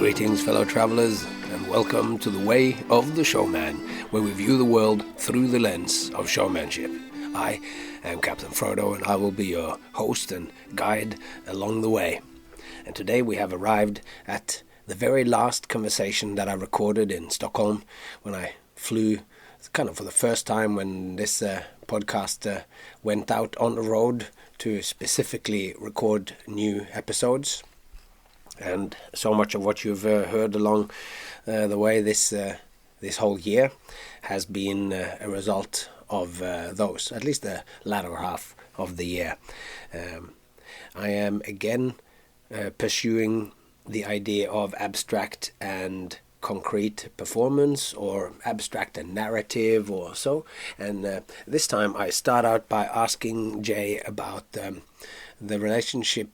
Greetings, fellow travelers, and welcome to the Way of the Showman, where we view the world through the lens of showmanship. I am Captain Frodo, and I will be your host and guide along the way. And today we have arrived at the very last conversation that I recorded in Stockholm when I flew, kind of for the first time when this podcast went out on the road to specifically record new episodes. And so much of what you've heard along the way this whole year has been a result of those, at least the latter half of the year. I am again pursuing the idea of abstract and concrete performance, or abstract and narrative or so. And this time I start out by asking Jay about the relationship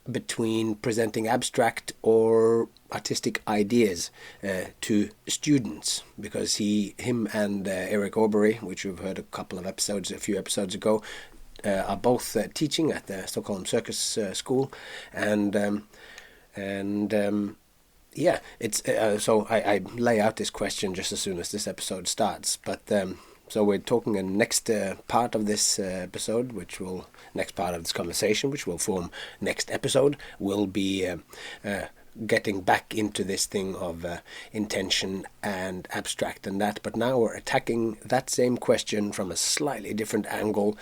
between presenting abstract or artistic ideas to students, because him and Eric Aubrey, which we've heard a few episodes ago, are both teaching at the Stockholm Circus school, and it's so I lay out this question just as soon as this episode starts, but so we're talking a next part of this episode, next part of this conversation, which will form next episode, will be getting back into this thing of intention and abstract and that. But now we're attacking that same question from a slightly different angle,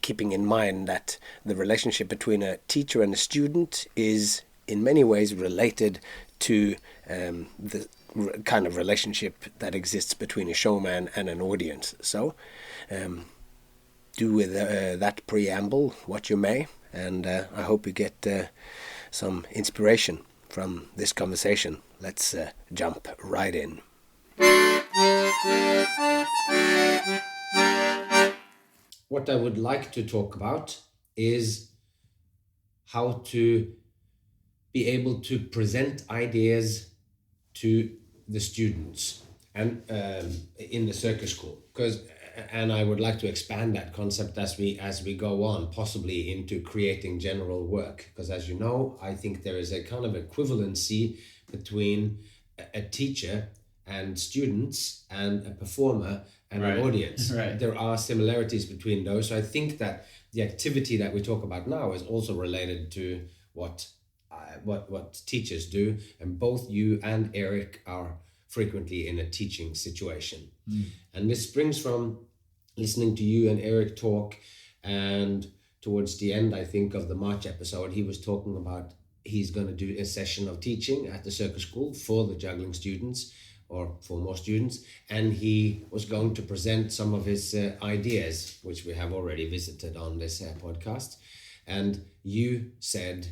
keeping in mind that the relationship between a teacher and a student is in many ways related to the kind of relationship that exists between a showman and an audience. So do with that preamble what you may, and I hope you get some inspiration from this conversation. Let's jump right in. What I would like to talk about is how to be able to present ideas to the students and in the circus school, and I would like to expand that concept as we go on, possibly into creating general work, because as you know, I think there is a kind of equivalency between a teacher and students and a performer and an audience. Right. There are similarities between those, so I think that the activity that we talk about now is also related to what teachers do, and both you and Eric are frequently in a teaching situation. And this springs from listening to you and Eric talk, and towards the end, I think, of the March episode, he was talking about he's going to do a session of teaching at the circus school for the juggling students, or for more students, and he was going to present some of his ideas, which we have already visited on this podcast. And you said,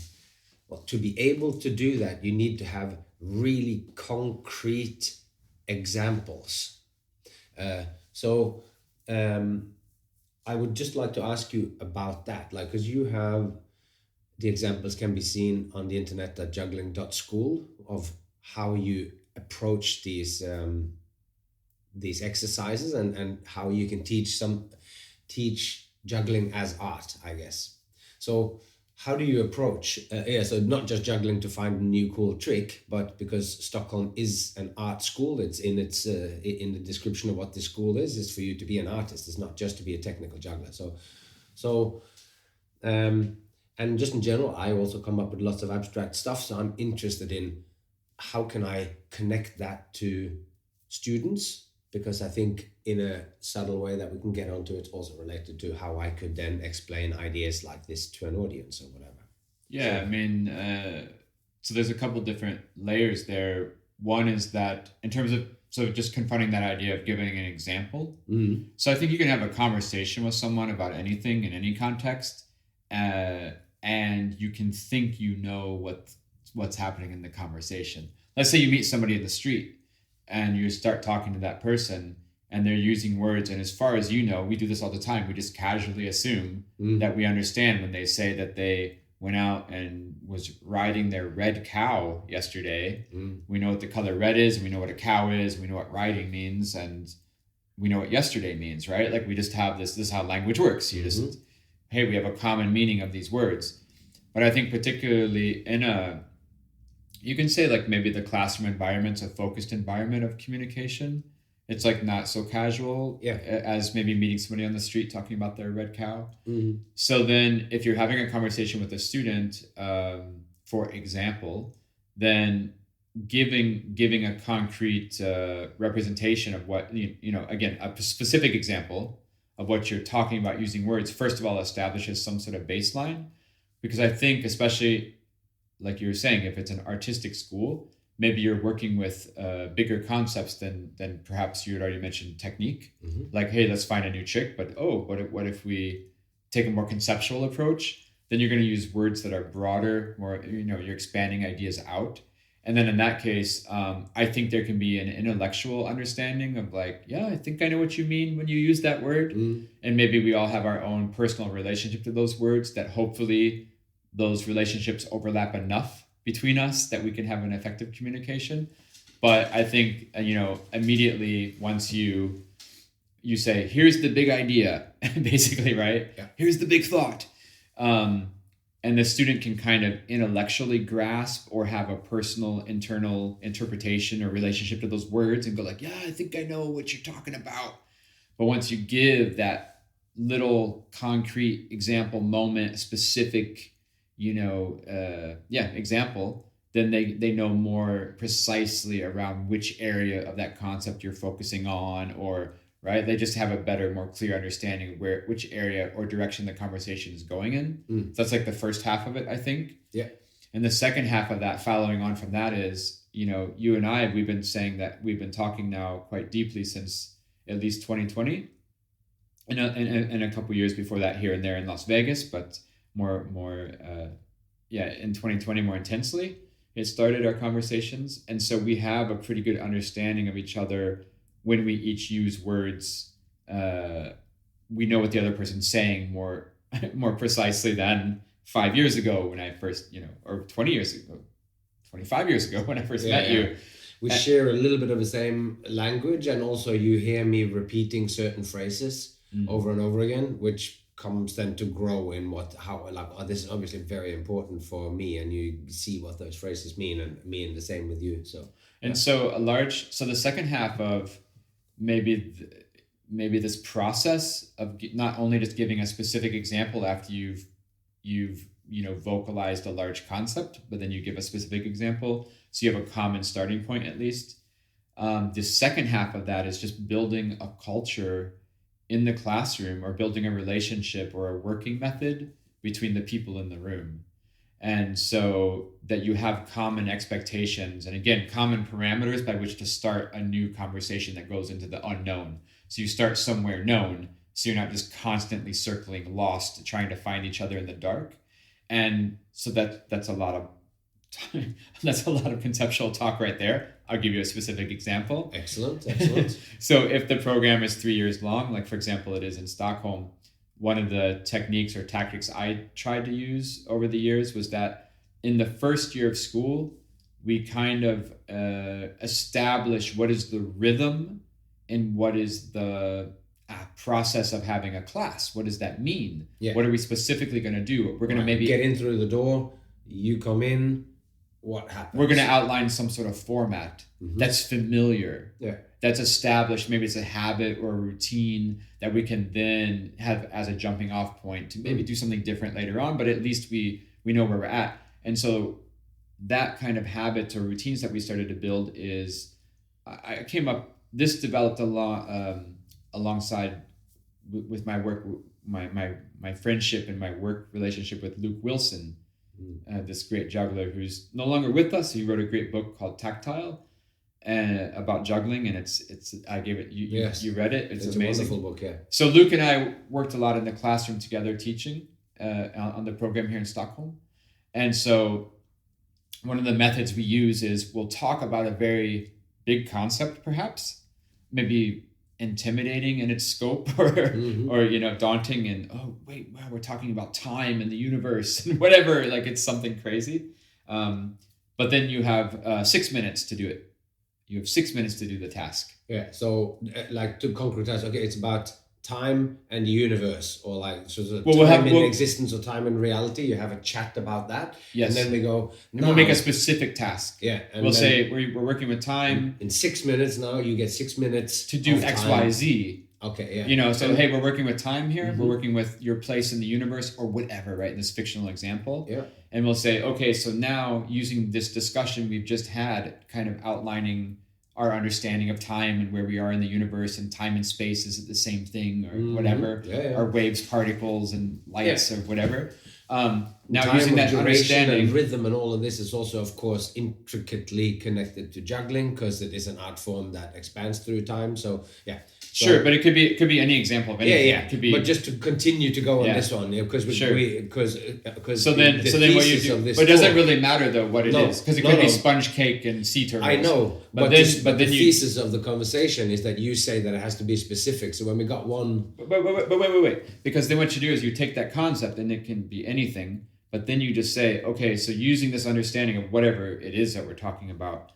well, to be able to do that, you need to have really concrete examples. So I would just like to ask you about that, because you have the examples can be seen on the internet at juggling.school of how you approach these exercises and how you can teach juggling as art, I guess. So how do you approach, so not just juggling to find a new cool trick, but because Stockholm is an art school, it's in the description of what this school is for you to be an artist. It's not just to be a technical juggler. So and just in general, I also come up with lots of abstract stuff. So I'm interested in how can I connect that to students, because I think in a subtle way that we can get onto, it's also related to how I could then explain ideas like this to an audience or whatever. Yeah, so, I mean, so there's a couple different layers there. One is that in terms of, so just confronting that idea of giving an example. Mm-hmm. So I think you can have a conversation with someone about anything in any context, and you can think you know what's happening in the conversation. Let's say you meet somebody in the street and you start talking to that person and they're using words, and as far as you know, we do this all the time, we just casually assume that we understand when they say that they went out and was riding their red cow yesterday. We know what the color red is, and we know what a cow is, and we know what riding means, and we know what yesterday means, right? Like we just have this is how language works. You just, hey, we have a common meaning of these words. But I think particularly in a you can say like maybe the classroom environment's a focused environment of communication. It's like not so casual Yeah. as maybe meeting somebody on the street talking about their red cow. Mm-hmm. So then if you're having a conversation with a student, for example, then giving a concrete representation of what, again, a specific example of what you're talking about using words, first of all, establishes some sort of baseline. Because I think, especially like you were saying, if it's an artistic school, maybe you're working with bigger concepts than perhaps you had already mentioned technique. Mm-hmm. Like, hey, let's find a new trick. But what if we take a more conceptual approach? Then you're going to use words that are broader, more, you're expanding ideas out. And then in that case, I think there can be an intellectual understanding of like, yeah, I think I know what you mean when you use that word. Mm. And maybe we all have our own personal relationship to those words that hopefully those relationships overlap enough between us that we can have an effective communication. But I think, immediately once you say, here's the big idea, basically, right? Yeah. Here's the big thought. And the student can kind of intellectually grasp or have a personal internal interpretation or relationship to those words and go like, yeah, I think I know what you're talking about. But once you give that little concrete example moment, specific, example, then they know more precisely around which area of that concept you're focusing on, or right, they just have a better, more clear understanding of which area or direction the conversation is going in. So that's like the first half of it, I think. Yeah. And the second half of that, following on from that, is you and I, we've been saying that we've been talking now quite deeply since at least 2020, and a couple years before that here and there in Las Vegas, but more in 2020 more intensely. It started our conversations, and so we have a pretty good understanding of each other. When we each use words, we know what the other person's saying more precisely than 5 years ago when I first, or 20 years ago, 25 years ago when I first met you. We share a little bit of the same language, and also you hear me repeating certain phrases over and over again, which comes then to grow in this is obviously very important for me, and you see what those phrases mean, and me and the same with you. So so the second half of maybe this process of not only just giving a specific example after you've vocalized a large concept, but then you give a specific example so you have a common starting point at least. The second half of that is just building a culture in the classroom, or building a relationship or a working method between the people in the room. And so that you have common expectations, and again, common parameters by which to start a new conversation that goes into the unknown. So you start somewhere known, so you're not just constantly circling lost, trying to find each other in the dark. And so that's a lot of conceptual talk right there. I'll give you a specific example. Excellent. So if the program is 3 years long, like for example, it is in Stockholm, one of the techniques or tactics I tried to use over the years was that in the first year of school, we kind of establish what is the rhythm and what is the process of having a class. What does that mean? Yeah. What are we specifically going to do? We're going to maybe get in through the door, you come in, what happens? We're going to outline some sort of format that's familiar. Yeah. That's established. Maybe it's a habit or a routine that we can then have as a jumping off point to maybe do something different later on, but at least we know where we're at. And so that kind of habits or routines that we started to build is, this developed alongside with my work, my friendship and my work relationship with Luke Wilson, this great juggler who's no longer with us. He wrote a great book called Tactile, about juggling, and it's I gave it you read it. It's amazing. A wonderful book. Yeah. So Luke and I worked a lot in the classroom together teaching on the program here in Stockholm, and so one of the methods we use is we'll talk about a very big concept, perhaps maybe intimidating in its scope or daunting, and we're talking about time and the universe and whatever, like it's something crazy, but then you have 6 minutes to do it. You have 6 minutes to do the task. Yeah. So like to concretize, okay, it's about time and the universe, or like sort of Well, time in existence or time in reality. You have a chat about that. Yes. And then we go, and we'll make a specific task. Yeah. And we'll say we're working with time. In 6 minutes now, you get 6 minutes to do X, Y, Z. Okay, yeah. So hey, we're working with time here. We're working with your place in the universe or whatever, right? In this fictional example. Yeah. And we'll say, okay, so now using this discussion we've just had, kind of outlining our understanding of time and where we are in the universe, and time and space, is it the same thing or whatever? Or waves, particles, and lights or whatever. Now time using that duration understanding and rhythm and all of this is also, of course, intricately connected to juggling, because it is an art form that expands through time. So yeah. Sure, but it could be any example of anything. Yeah. It could be, but just to continue to go on this one, because so then what you do, but it doesn't really matter though what it is, because it could be sponge cake and sea turtles. I know, but the thesis of the conversation is that you say that it has to be specific. So when we got one, but wait, because then what you do is you take that concept, and it can be anything, but then you just say, okay, so using this understanding of whatever it is that we're talking about,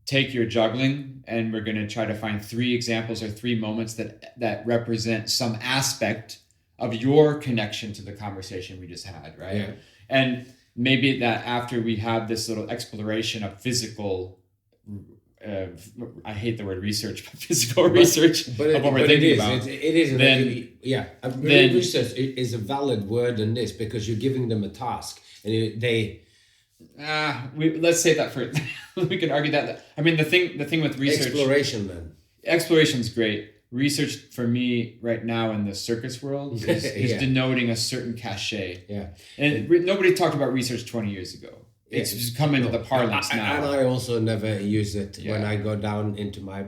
take your juggling, and we're going to try to find 3 examples or 3 moments that represent some aspect of your connection to the conversation we just had, right? Yeah. And maybe that after we have this little exploration of physical, I hate the word research, but physical research of what we're thinking about. It is. Then research is a valid word in this, because you're giving them a task, and let's say that for we can argue that. I mean, the thing with research, exploration's great. Research for me right now in the circus world is denoting a certain cachet. Yeah, and nobody talked about research 20 years ago. It's just come into the parlance now. And I also never use it when I go down into my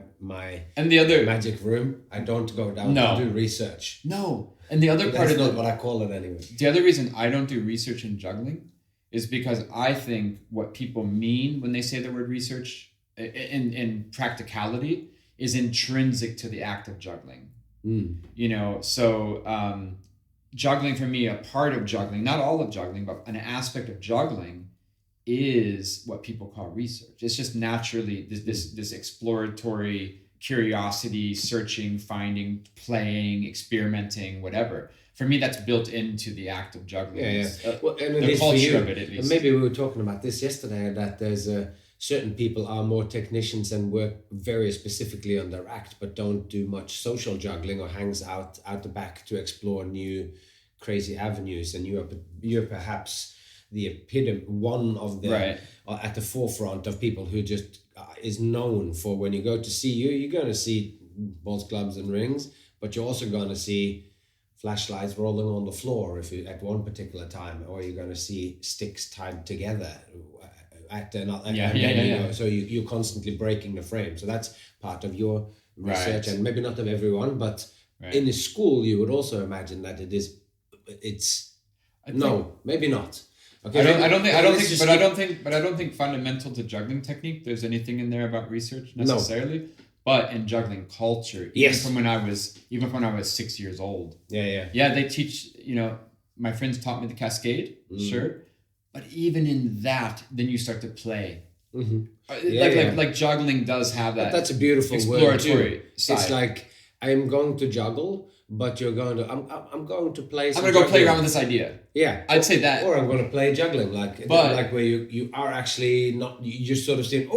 and the other magic room. I don't go down to do research. No, and the other part that's not what I call it anyway. The other reason I don't do research in juggling is because I think what people mean when they say the word research in practicality is intrinsic to the act of juggling. So juggling for me, a part of juggling, not all of juggling, but an aspect of juggling is what people call research. It's just naturally this exploratory curiosity, searching, finding, playing, experimenting, whatever. For me, that's built into the act of juggling. The culture of it, at least. And maybe we were talking about this yesterday, that there's certain people are more technicians and work very specifically on their act, but don't do much social juggling or hangs out the back to explore new crazy avenues. And you're perhaps the epitome, one of the at the forefront of people who just is known for, when you go to see you're going to see balls, clubs, and rings, but you're also going to see flashlights rolling on the floor at one particular time, or you're going to see sticks tied together at another. So you're constantly breaking the frame. So that's part of your research, and maybe not of everyone, but in a school you would also imagine that maybe not. Okay, I don't think fundamental to juggling technique there's anything in there about research necessarily. No. But in juggling culture, even from when I was 6 years old. Yeah, they teach, my friends taught me the cascade, sure. But even in that, then you start to play. Like juggling does have that. But that's a beautiful exploratory word too. Side. It's like, I'm going to juggle, but I'm going to play. I'm going to go play around with this idea. Yeah, I'd say that. Or I'm going to play juggling, like where you are actually not. You just sort of saying,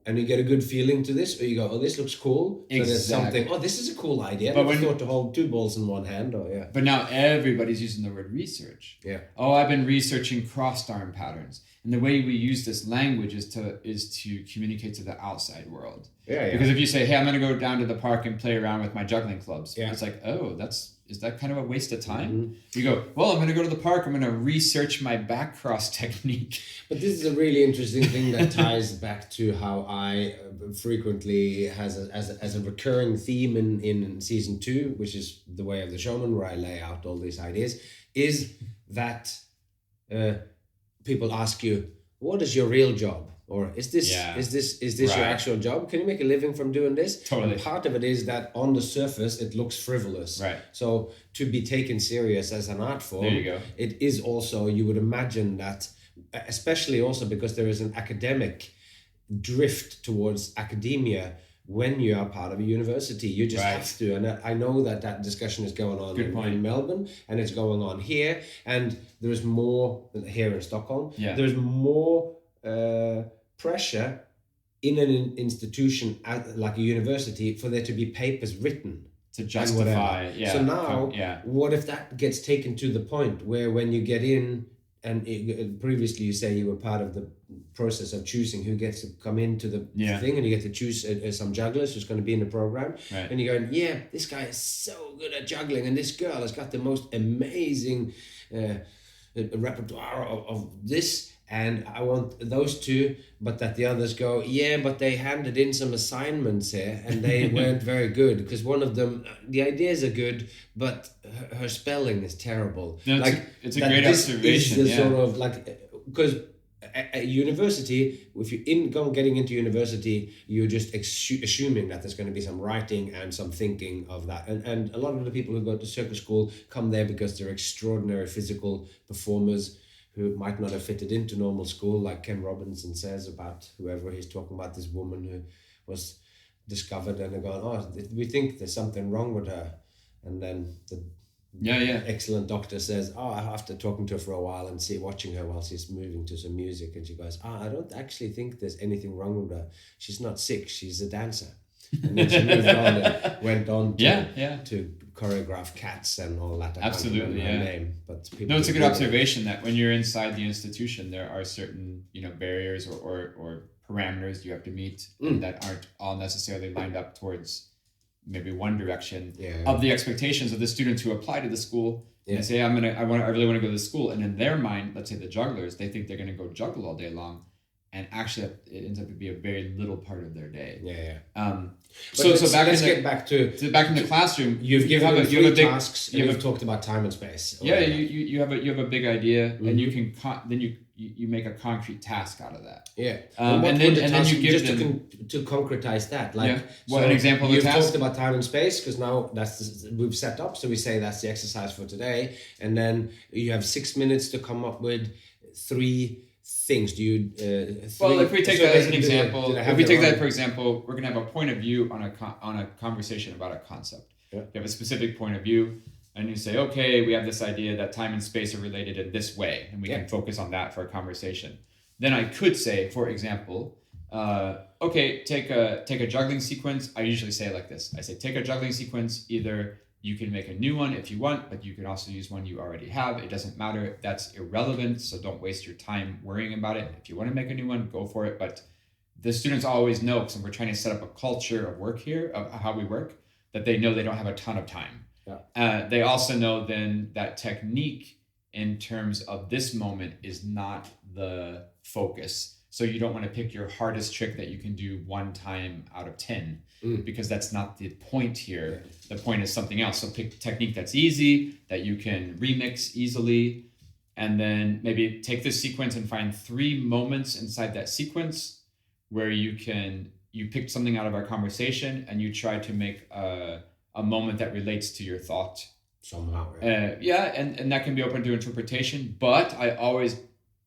and you get a good feeling to this, or you go, this looks cool. So there's something. This is a cool idea. But when you thought to hold 2 balls in one hand, But now everybody's using the word research. Yeah. I've been researching crossed arm patterns, and the way we use this language is to communicate to the outside world. Yeah. Because if you say, hey, I'm going to go down to the park and play around with my juggling clubs, it's like, is that kind of a waste of time? You go, well, I'm going to go to the park. I'm going to research my back cross technique. But this is a really interesting thing that ties back to how I frequently as a recurring theme in season 2, which is The Way of the Showman, where I lay out all these ideas, is that people ask you, what is your real job? Or is this your actual job? Can you make a living from doing this? Totally. And part of it is that on the surface it looks frivolous. Right. So to be taken serious as an art form, there you go. It is also, you would imagine that, especially also because there is an academic drift towards academia, when you are part of a university. You just Right. have to. And I know that discussion is going on in Melbourne, and it's going on here. And there's more here in Stockholm. Yeah. There's more pressure in an institution like a university for there to be papers written. To justify, yeah. So now, what if that gets taken to the point where when you get in, and previously you say you were part of the process of choosing who gets to come into the thing, and you get to choose some jugglers who's going to be in the program, right. and you're going, yeah, this guy is so good at juggling, and this girl has got the most amazing repertoire of this, and I want those two, but that the others go, yeah, but they handed in some assignments here and they weren't very good, because one of them, the ideas are good, but her spelling is terrible. No, it's a great observation. Is the sort of like, because at university, if you're getting into university, you're just assuming that there's going to be some writing and some thinking of that. And a lot of the people who go to circus school come there because they're extraordinary physical performers who might not have fitted into normal school, like Ken Robinson says about whoever he's talking about, this woman who was discovered, and they're going, oh, we think there's something wrong with her. And then the excellent doctor says, oh, after talking to her for a while and watching her while she's moving to some music, and she goes, I don't actually think there's anything wrong with her. She's not sick, she's a dancer. And then she moved on and went on to choreograph Cats and all that. Absolutely, name, but it's a good observation that when you're inside the institution, there are certain barriers or parameters you have to meet that aren't all necessarily lined up towards maybe one direction of the expectations of the students who apply to the school. And they say, I really want to go to the school, and in their mind, let's say the jugglers, they think they're going to go juggle all day long. And actually, it ends up to be a very little part of their day. So get back in the classroom. You've given three tasks. You've talked about time and space. You have a big idea, and you can you make a concrete task out of that. And then you give them to concretize that. An example of a task. You've talked about time and space, because now we've set up. So we say that's the exercise for today, and then you have 6 minutes to come up with 3 things. Do you if we take that as an example, for example, we're going to have a point of view on a conversation about a concept. You have a specific point of view, and you say, okay, we have this idea that time and space are related in this way, and we can focus on that for a conversation. Then I could say, for example, okay, take a juggling sequence. I usually say it like this. I say, take a juggling sequence. Either you can make a new one if you want, but you can also use one you already have. It doesn't matter. That's irrelevant, so don't waste your time worrying about it. If you want to make a new one, go for it. But the students always know, because we're trying to set up a culture of work here, of how we work, that they know they don't have a ton of time. They also know then that technique in terms of this moment is not the focus. So you don't want to pick your hardest trick that you can do 1 time out of 10, because that's not the point here. The point is something else. So pick technique that's easy, that you can remix easily, and then maybe take this sequence and find 3 moments inside that sequence where you picked something out of our conversation and you try to make a moment that relates to your thought. Somehow. And that can be open to interpretation, but I always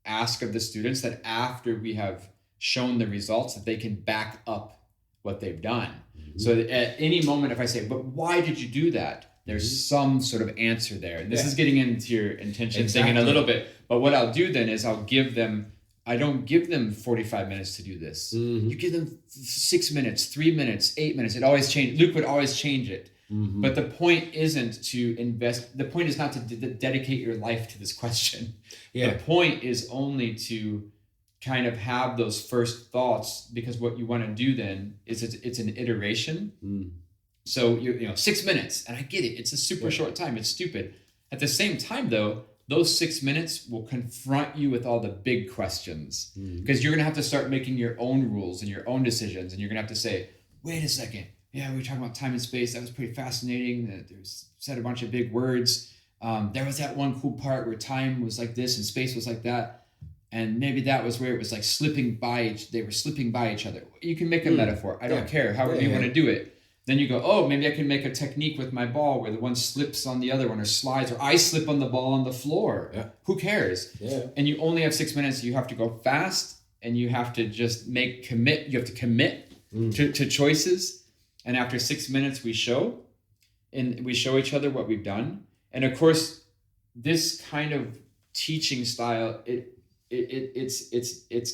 ask of the students that after we have shown the results, that they can back up what they've done. So at any moment, if I say, but why did you do that? There's some sort of answer there. And this is getting into your intention thing in a little bit. But what I'll do then is I don't give them 45 minutes to do this. You give them 6 minutes, 3 minutes, 8 minutes. It always changes. Luke would always change it. But the point isn't to invest. The point is not to dedicate your life to this question. The point is only to kind of have those first thoughts, because what you want to do then is it's an iteration. So you 6 minutes, and I get it. It's a super short time. It's stupid. At the same time, though, those 6 minutes will confront you with all the big questions, because you're going to have to start making your own rules and your own decisions, and you're going to have to say, wait a second. Yeah, we were talking about time and space. That was pretty fascinating. There's said a bunch of big words. There was that one cool part where time was like this and space was like that. And maybe that was where it was like they were slipping by each other. You can make a metaphor. I don't care. However you want to do it. Then you go, oh, maybe I can make a technique with my ball where the one slips on the other one, or slides, or I slip on the ball on the floor. Who cares? And you only have 6 minutes. You have to go fast, and you have to just you have to commit to choices. And after 6 minutes, we show each other what we've done. And of course, this kind of teaching style, it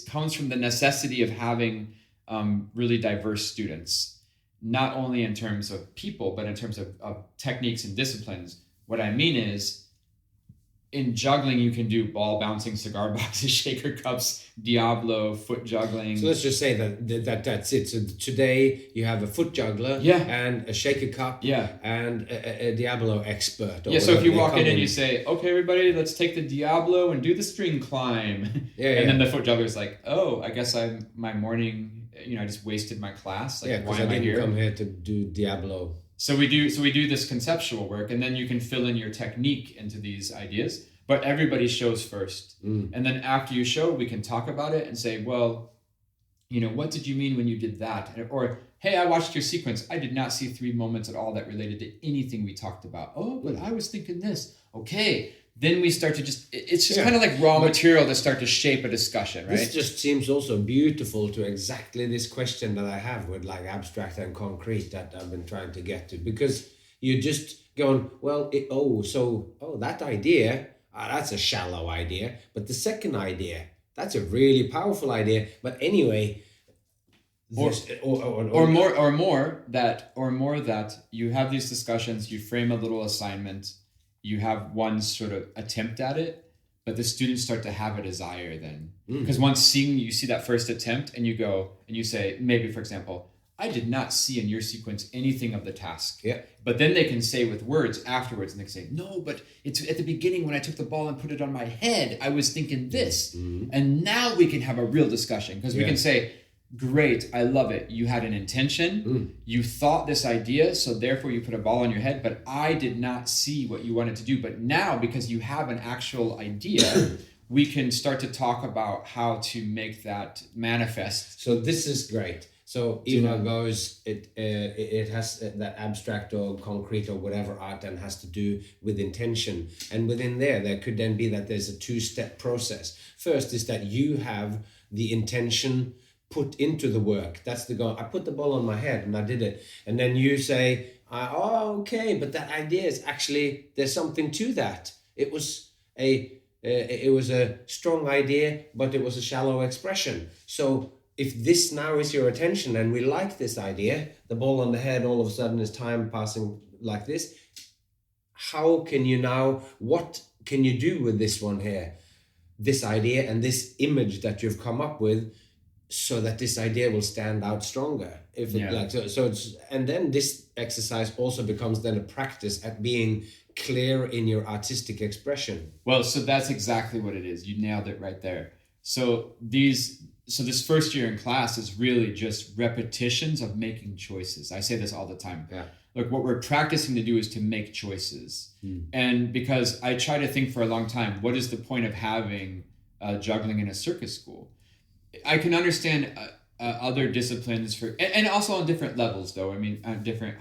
comes from the necessity of having really diverse students, not only in terms of people, but in terms of techniques and disciplines. What I mean is, in juggling, you can do ball bouncing, cigar boxes, shaker cups, Diablo, foot juggling. So let's just say that's it. So today you have a foot juggler and a shaker cup and a Diablo expert. So if you walk in and you say, okay, everybody, let's take the Diablo and do the string climb. Then the foot juggler's like, oh, I guess my morning, I just wasted my class. Like, why am I here? Come here to do Diablo. So we do this conceptual work, and then you can fill in your technique into these ideas, but everybody shows first. And then after you show, we can talk about it and say, well, what did you mean when you did that? Or, hey, I watched your sequence. I did not see 3 moments at all that related to anything we talked about. Oh, but I was thinking this. Okay. Then we start to it's just kind of like raw material to start to shape a discussion, right? This just seems also beautiful to exactly this question that I have with like abstract and concrete that I've been trying to get to, because you're just going, well, that idea, that's a shallow idea. But the second idea, that's a really powerful idea. But anyway, or more that you have these discussions, you frame a little assignment, you have one sort of attempt at it, but the students start to have a desire then. Because once you see that first attempt and you go and you say, maybe for example, I did not see in your sequence anything of the task. Yeah. But then they can say with words afterwards, and they can say, no, but it's at the beginning when I took the ball and put it on my head, I was thinking this. And now we can have a real discussion, because we can say, great, I love it. You had an intention. You thought this idea, so therefore you put a ball on your head, but I did not see what you wanted to do. But now, because you have an actual idea, we can start to talk about how to make that manifest. So this is great. So Eva goes, it has that abstract or concrete or whatever art and has to do with intention. And within there could then be that there's a 2-step process. First is that you have the intention put into the work. That's the goal. I put the ball on my head and I did it. And then you say, okay, but that idea is actually, there's something to that. It was a strong idea, but it was a shallow expression. So if this now is your attention and we like this idea, the ball on the head all of a sudden is time passing like this. What can you do with this one here? This idea and this image that you've come up with, so that this idea will stand out stronger. And then this exercise also becomes then a practice at being clear in your artistic expression. Well, so that's exactly what it is. You nailed it right there. So this first year in class is really just repetitions of making choices. I say this all the time. Yeah. Look, what we're practicing to do is to make choices. And because I try to think for a long time, what is the point of having juggling in a circus school? I can understand other disciplines and also on different levels, though. I mean, different,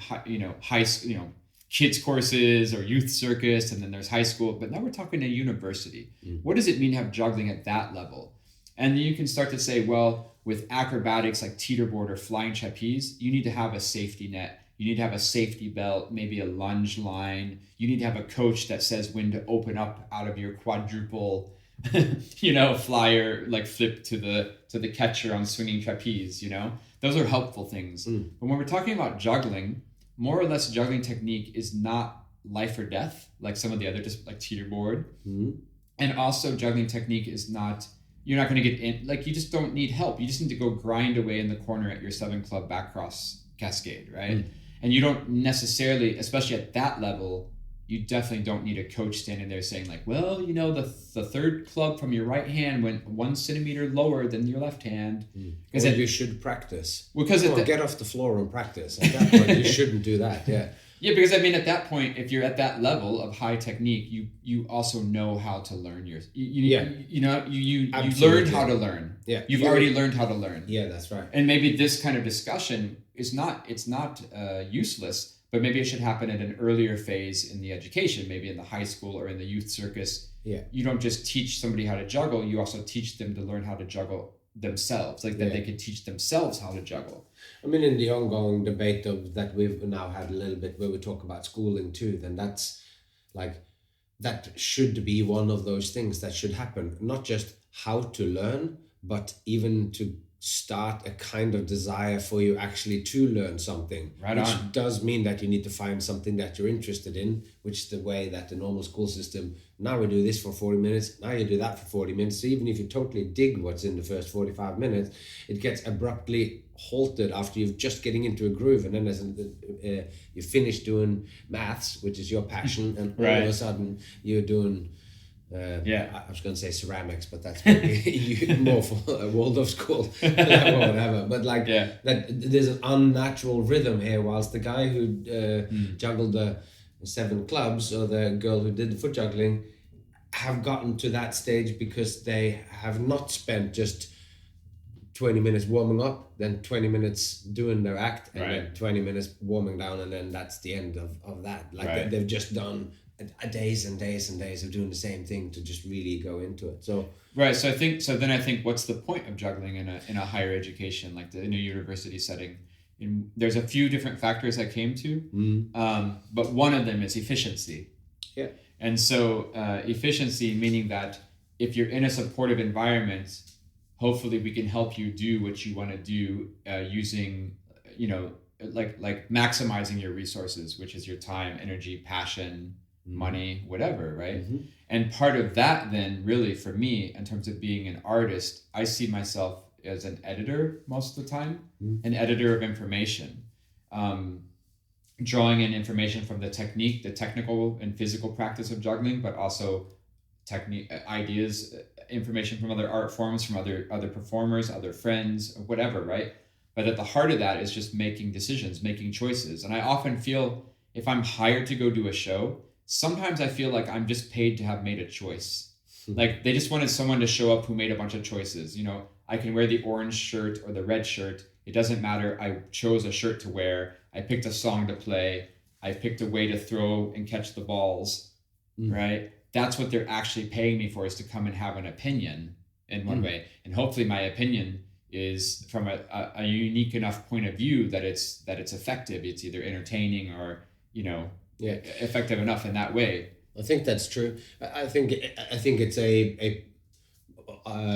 kids courses or youth circus, and then there's high school. But now we're talking a university. What does it mean to have juggling at that level? And then you can start to say, well, with acrobatics like teeterboard or flying trapeze, you need to have a safety net. You need to have a safety belt, maybe a lunge line. You need to have a coach that says when to open up out of your quadruple flyer, like flip to the catcher on swinging trapeze, those are helpful things. But when we're talking about juggling, more or less juggling technique is not life or death, like some of the other, just like teeterboard. And also juggling technique is not, you're not going to get in, like you just don't need help. You just need to go grind away in the corner at your 7 club back cross cascade, right? And you don't necessarily, especially at that level, you definitely don't need a coach standing there saying like, well, the third club from your right hand went 1 centimeter lower than your left hand. Because you should practice. Because get off the floor and practice. At that point, you shouldn't do that. Yeah. Yeah, because at that point, if you're at that level of high technique, you also know how to learn you learned how to learn. Yeah. You've already learned how to learn. Yeah, that's right. And maybe this kind of discussion it's not useless. But maybe it should happen at an earlier phase in the education, maybe in the high school or in the youth circus. Yeah. You don't just teach somebody how to juggle, you also teach them to learn how to juggle themselves, like that they can teach themselves how to juggle. I mean, in the ongoing debate of that we've now had a little bit where we talk about schooling too, then that's like that should be one of those things that should happen. Not just how to learn, but even to start a kind of desire for you actually to learn something. Right which on. does mean that you need to find something that you're interested in, which is the way that the normal school system, now we do this for 40 minutes, now you do that for 40 minutes. So even if you totally dig what's in the first 45 minutes, it gets abruptly halted after you've just getting into a groove, and then you finish doing maths, which is your passion, and all of a sudden you're doing I was going to say ceramics, but that's maybe more for a Waldorf school or whatever. But that there's an unnatural rhythm here, whilst the guy who juggled the 7 clubs, or the girl who did the foot juggling, have gotten to that stage because they have not spent just 20 minutes warming up, then 20 minutes doing their act, and then 20 minutes warming down, and then that's the end of that. They've just done days and days and days of doing the same thing to just really go into it. So so I think what's the point of juggling in a higher education, like in a university setting? There's a few different factors I came to, but one of them is efficiency. And so efficiency, meaning that if you're in a supportive environment, hopefully we can help you do what you want to do using, like maximizing your resources, which is your time, energy, passion, money, whatever, right? And part of that then, really, for me, in terms of being an artist, I see myself as an editor most of the time, an editor of information, drawing in information from the technical and physical practice of juggling, but also ideas, information from other art forms, from other performers, other friends, whatever, right? But at the heart of that is just making decisions, making choices. And I often feel, if I'm hired to go do a show, sometimes I feel like I'm just paid to have made a choice. Like they just wanted someone to show up who made a bunch of choices. I can wear the orange shirt or the red shirt. It doesn't matter. I chose a shirt to wear. I picked a song to play. I picked a way to throw and catch the balls, right? That's what they're actually paying me for, is to come and have an opinion in one way. And hopefully my opinion is from a unique enough point of view that it's effective. It's either entertaining or, effective enough in that way. I think that's true. I think it's a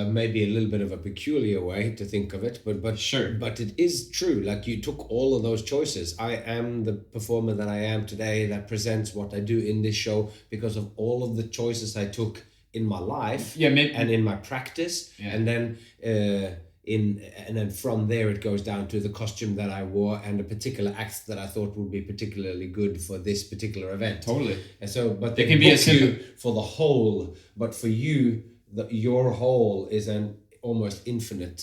maybe a little bit of a peculiar way to think of it, but sure. But it is true. Like, you took all of those choices. I am the performer that I am today, that presents what I do in this show, because of all of the choices I took in my life, and in my practice, and then and then from there it goes down to the costume that I wore and the particular acts that I thought would be particularly good for this particular event. Totally. And so, but they can be a simple for the whole, but for you, your whole is an almost infinite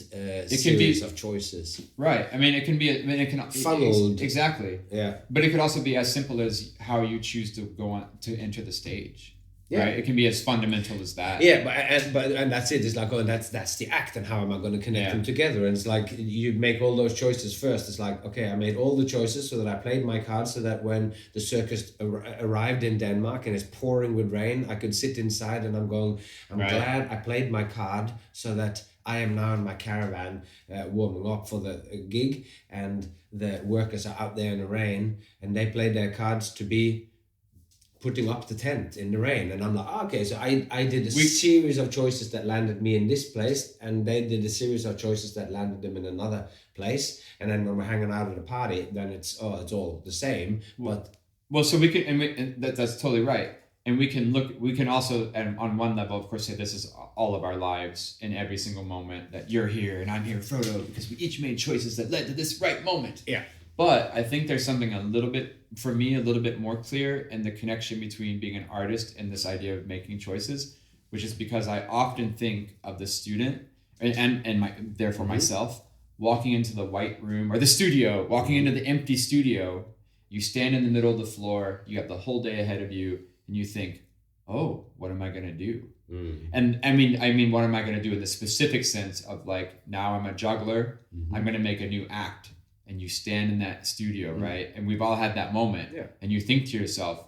series of choices. Right. I mean, it can be. It can funneled. Exactly. Yeah. But it could also be as simple as how you choose to go on to enter the stage. Yeah. Right. It can be as fundamental as that. Yeah, but that's it. It's like, that's the act, and how am I going to connect them together? And it's like, you make all those choices first. It's like, okay, I made all the choices so that I played my cards, so that when the circus arrived in Denmark and it's pouring with rain, I could sit inside and I'm glad I played my card, so that I am now in my caravan warming up for the gig, and the workers are out there in the rain and they played their cards to be putting up the tent in the rain, and I'm like, okay, so I did a series of choices that landed me in this place, and they did a series of choices that landed them in another place, and then when we're hanging out at a party, then it's all the same. So we can, and that's totally right, and we can also, and on one level, of course, say this is all of our lives in every single moment, that you're here and I'm here, Frodo, because we each made choices that led to this right moment. Yeah. But I think there's something a little bit more clear in the connection between being an artist and this idea of making choices, which is because I often think of the student and therefore myself walking into the white room or the studio, walking into the empty studio. You stand in the middle of the floor, you have the whole day ahead of you, and you think, oh, what am I going to do? And I mean, what am I going to do in the specific sense of, like, now I'm a juggler, I'm going to make a new act. And you stand in that studio, right? And we've all had that moment. Yeah. And you think to yourself,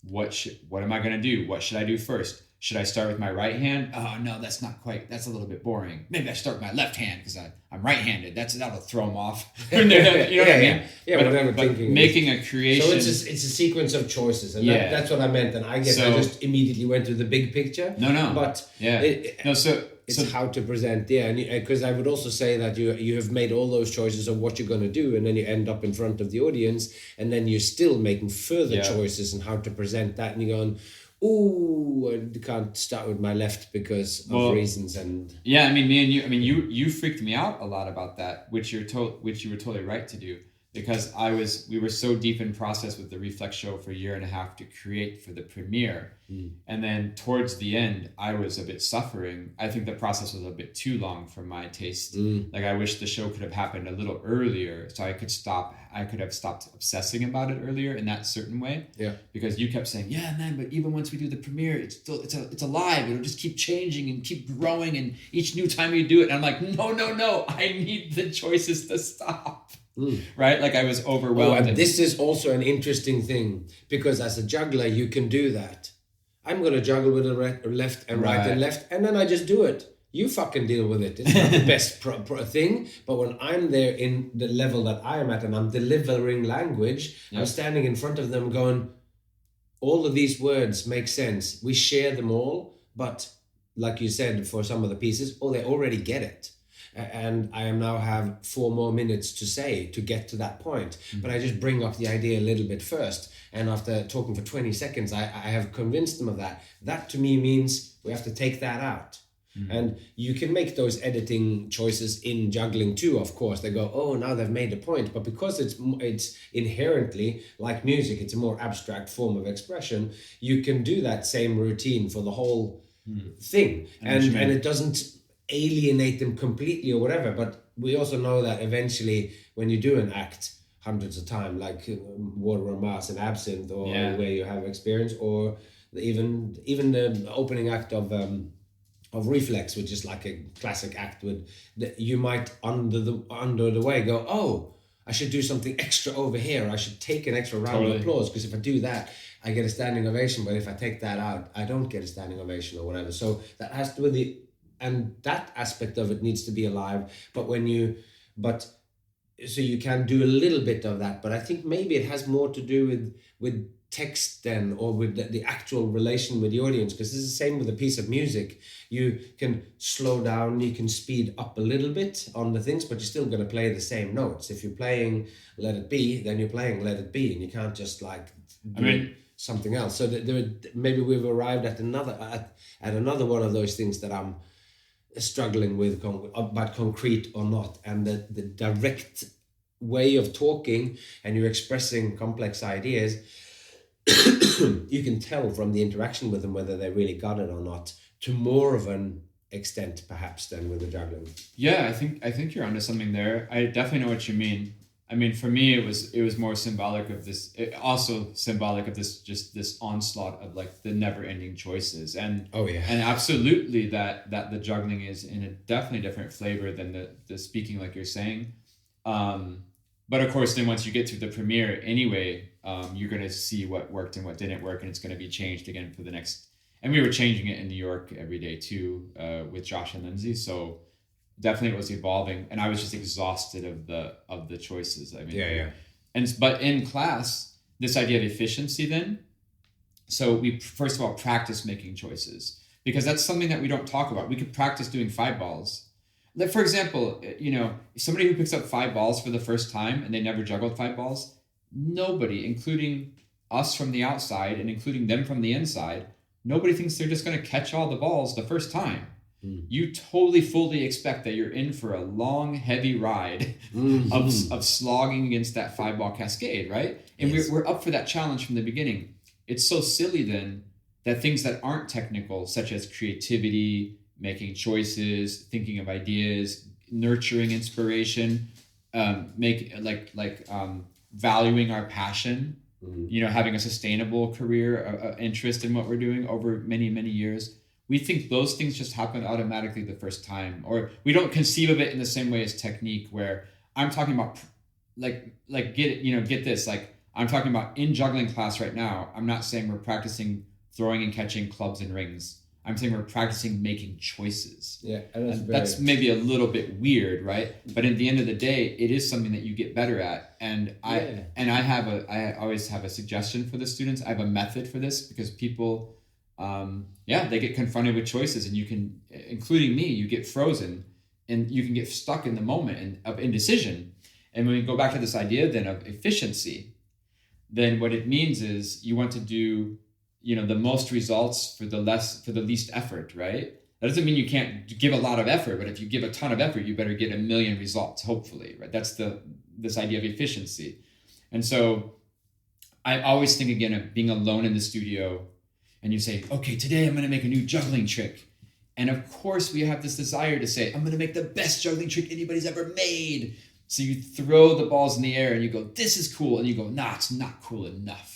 what am I going to do? What should I do first? should I start with my right hand? Oh no, that's not quite. That's a little bit boring. Maybe I start with my left hand because I'm right-handed. That'll throw them off. You know what I mean? Yeah, whatever thinking. Making a creation. So it's a sequence of choices, and Yeah. that's what I meant. And I guess I just immediately went to the big picture. No. But yeah. It's how to present, and because I would also say that you have made all those choices of what you're going to do, and then you end up in front of the audience, and then you're still making further choices on how to present that, and you're going, ooh, I can't start with my left because of reasons. And yeah, I mean, me and you, I mean, you freaked me out a lot about that, which you were totally right to do, because we were so deep in process with the Reflex show for a year and a half to create for the premiere. And then towards the end, I was a bit suffering. I think the process was a bit too long for my taste. Like, I wish the show could have happened a little earlier, so I could have stopped obsessing about it earlier in that certain way. Yeah. Because you kept saying, yeah, man, but even once we do the premiere, it's alive. It'll just keep changing and keep growing, and each new time you do it, and I'm like, no, I need the choices to stop. Right? Like, I was overwhelmed. And this is also an interesting thing, because as a juggler, you can do that. I'm going to juggle with the left and right and left, and then I just do it. You fucking deal with it. It's not the best thing, but when I'm there in the level that I am at and I'm delivering language, I'm standing in front of them going, all of these words make sense. We share them all, but like you said, for some of the pieces, they already get it. And I now have 4 more minutes to say to get to that point. But I just bring up the idea a little bit first. And after talking for 20 seconds, I have convinced them of that. That to me means we have to take that out. And you can make those editing choices in juggling too, of course. They go, oh, now they've made a point. But because it's inherently, like music, it's a more abstract form of expression, you can do that same routine for the whole thing. And it doesn't alienate them completely or whatever, but we also know that eventually when you do an act hundreds of times, like Water on Mars and Absinthe, or where you have experience, or even the opening act of Reflex, which is like a classic act, you might under the way go, oh, I should do something extra over here, I should take an extra round of applause, because if I do that I get a standing ovation, but if I take that out I don't get a standing ovation or whatever. So that has to be and that aspect of it needs to be alive. So you can do a little bit of that, but I think maybe it has more to do with text then, or with the actual relation with the audience, because it's the same with a piece of music. You can slow down, you can speed up a little bit on the things, but you're still going to play the same notes. If you're playing Let It Be, then you're playing Let It Be, and you can't just something else. So maybe we've arrived at another one of those things that I'm struggling with, about concrete or not, and the direct way of talking, and you're expressing complex ideas. You can tell from the interaction with them whether they really got it or not, to more of an extent perhaps than with the juggling. Yeah, I think you're onto something there. I definitely know what you mean. I mean, for me, it was more symbolic of this, just this onslaught of like the never-ending choices, and and absolutely that the juggling is in a definitely different flavor than the speaking, like you're saying. But of course, then once you get to the premiere anyway, you're going to see what worked and what didn't work, and it's going to be changed again for the next. And we were changing it in New York every day too, with Josh and Lindsay. So definitely it was evolving, and I was just exhausted of the choices. I mean, but in class, this idea of efficiency then. So we first of all practice making choices, because that's something that we don't talk about. We could practice doing 5 balls. Like, for example, somebody who picks up 5 balls for the first time and they never juggled 5 balls, nobody, including us from the outside and including them from the inside, nobody thinks they're just going to catch all the balls the first time. You totally fully expect that you're in for a long, heavy ride of slogging against that 5-ball cascade, right? And we're up for that challenge from the beginning. It's so silly then that things that aren't technical, such as creativity, making choices, thinking of ideas, nurturing inspiration, valuing our passion, having a sustainable career, interest in what we're doing over many, many years. We think those things just happen automatically the first time, or we don't conceive of it in the same way as technique, where I'm talking about get this, like I'm talking about in juggling class right now. I'm not saying we're practicing throwing and catching clubs and rings I'm saying we're practicing making choices. Yeah, and that's maybe a little bit weird, right? But at the end of the day, it is something that you get better at. And I always have a suggestion for the students. I have a method for this because people, they get confronted with choices, and you can, including me, you get frozen, and you can get stuck in the moment of indecision. And when we go back to this idea then of efficiency, then what it means is you want to do, the most results for the least effort, right? That doesn't mean you can't give a lot of effort, but if you give a ton of effort, you better get 1 million results, hopefully, right? That's this idea of efficiency. And so I always think again of being alone in the studio, and you say, okay, today I'm going to make a new juggling trick. And of course we have this desire to say, I'm going to make the best juggling trick anybody's ever made. So you throw the balls in the air and you go, this is cool. And you go, nah, it's not cool enough.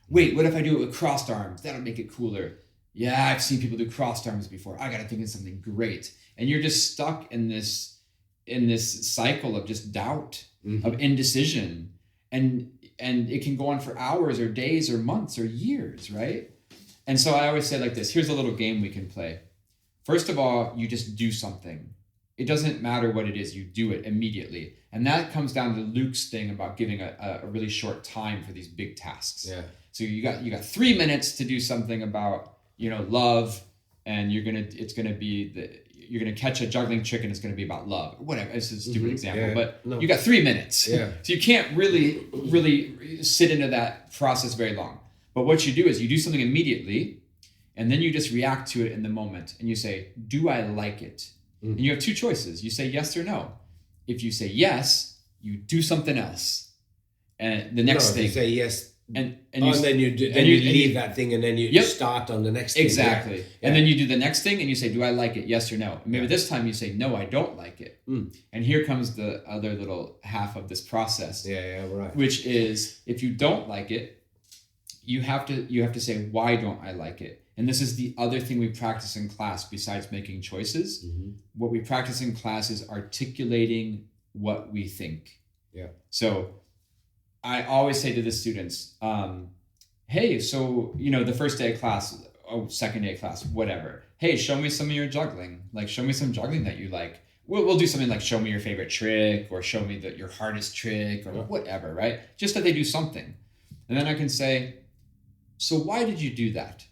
Wait, what if I do it with crossed arms? That'll make it cooler. Yeah, I've seen people do crossed arms before. I got to think of something great. And you're just stuck in this cycle of just doubt, of indecision. And it can go on for hours or days or months or years, right? And so I always say like this, here's a little game we can play. First of all, you just do something. It doesn't matter what it is, you do it immediately. And that comes down to Luke's thing about giving a really short time for these big tasks. Yeah. So you got 3 minutes to do something about, love, and you're gonna catch a juggling trick and it's gonna be about love. Whatever. It's a stupid example, but you got 3 minutes. Yeah. So you can't really sit into that process very long. But what you do is you do something immediately, and then you just react to it in the moment, and you say, do I like it? And you have two choices. You say yes or no. If you say yes, you do something else. And the next thing. If you say yes, and then you leave that thing, and then you start on the next thing. Exactly. Yeah. And then you do the next thing, and you say, do I like it? Yes or no. And maybe this time you say, no, I don't like it. And here comes the other little half of this process. Yeah, right. Which is, if you don't like it, you have to say, why don't I like it? And this is the other thing we practice in class besides making choices. What we practice in class is articulating what we think. Yeah. So I always say to the students, hey, so, the first day of class, second day of class, whatever. Hey, show me some of your juggling. Like, show me some juggling that you like. We'll do something like show me your favorite trick, or show me your hardest trick, or whatever, right? Just that they do something. And then I can say, so why did you do that?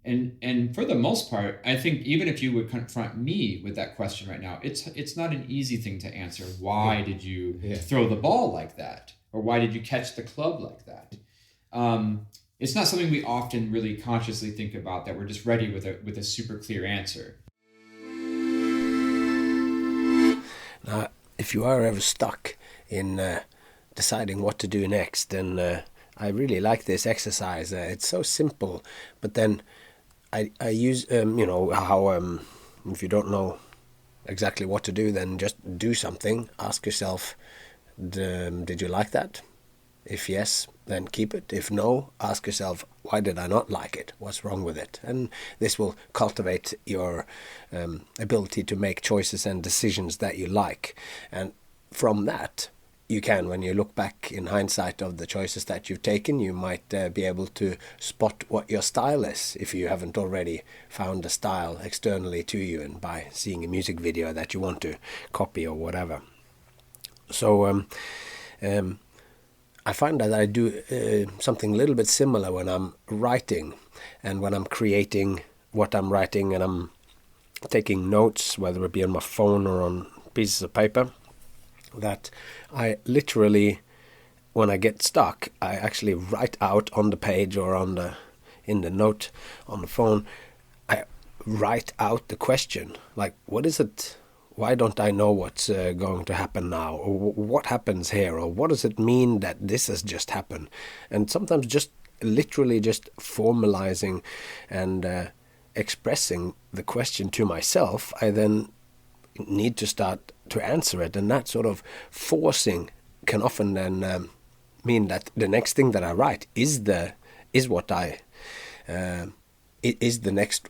And for the most part, I think even if you would confront me with that question right now, it's not an easy thing to answer. Why did you throw the ball like that? Or why did you catch the club like that? It's not something we often really consciously think about, that we're just ready with a super clear answer. Now, if you are ever stuck in deciding what to do next, then I really like this exercise. It's so simple, but then I use, how if you don't know exactly what to do, then just do something. Ask yourself, did you like that? If yes, then keep it. If no, ask yourself, why did I not like it? What's wrong with it? And this will cultivate your ability to make choices and decisions that you like. And from that, you can, when you look back in hindsight of the choices that you've taken, you might be able to spot what your style is, if you haven't already found a style externally to you and by seeing a music video that you want to copy or whatever. So I find that I do something a little bit similar when I'm writing, and when I'm creating what I'm writing, and I'm taking notes, whether it be on my phone or on pieces of paper, that I literally, when I get stuck, I actually write out on the page or in the note on the phone, I write out the question, like, what is it? Why don't I know what's going to happen now? Or what happens here? Or what does it mean that this has just happened? And sometimes just literally just formalizing and expressing the question to myself, I then need to start to answer it. And that sort of forcing can often then mean that the next thing that I write is the next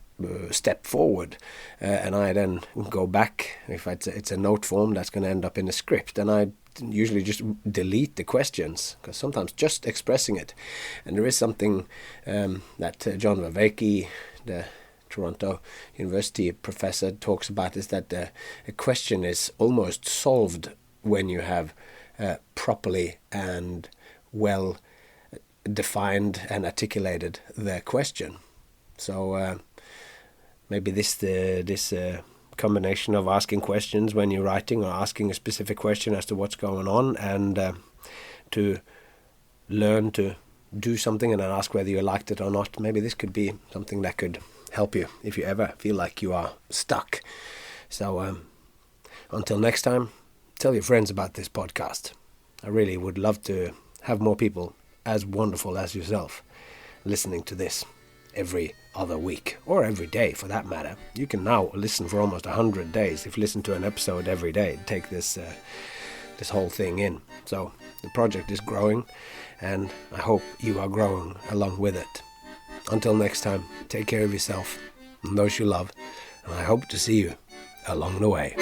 step forward, and I then go back. If it's a note form, that's going to end up in a script, and I usually just delete the questions, because sometimes just expressing it. And there is something that John Vervaeke, the Toronto University professor talks about is that a question is almost solved when you have properly and well defined and articulated the question. So maybe this combination of asking questions when you're writing, or asking a specific question as to what's going on, and to learn to do something and then ask whether you liked it or not. Maybe this could be something that could help you if you ever feel like you are stuck. So until next time, tell your friends about this podcast. I really would love to have more people as wonderful as yourself listening to this every other week, or every day for that matter. You can now listen for almost 100 days if you listen to an episode every day. Take this whole thing in. So the project is growing, and I hope you are growing along with it. Until next time, take care of yourself and those you love, and I hope to see you along the way.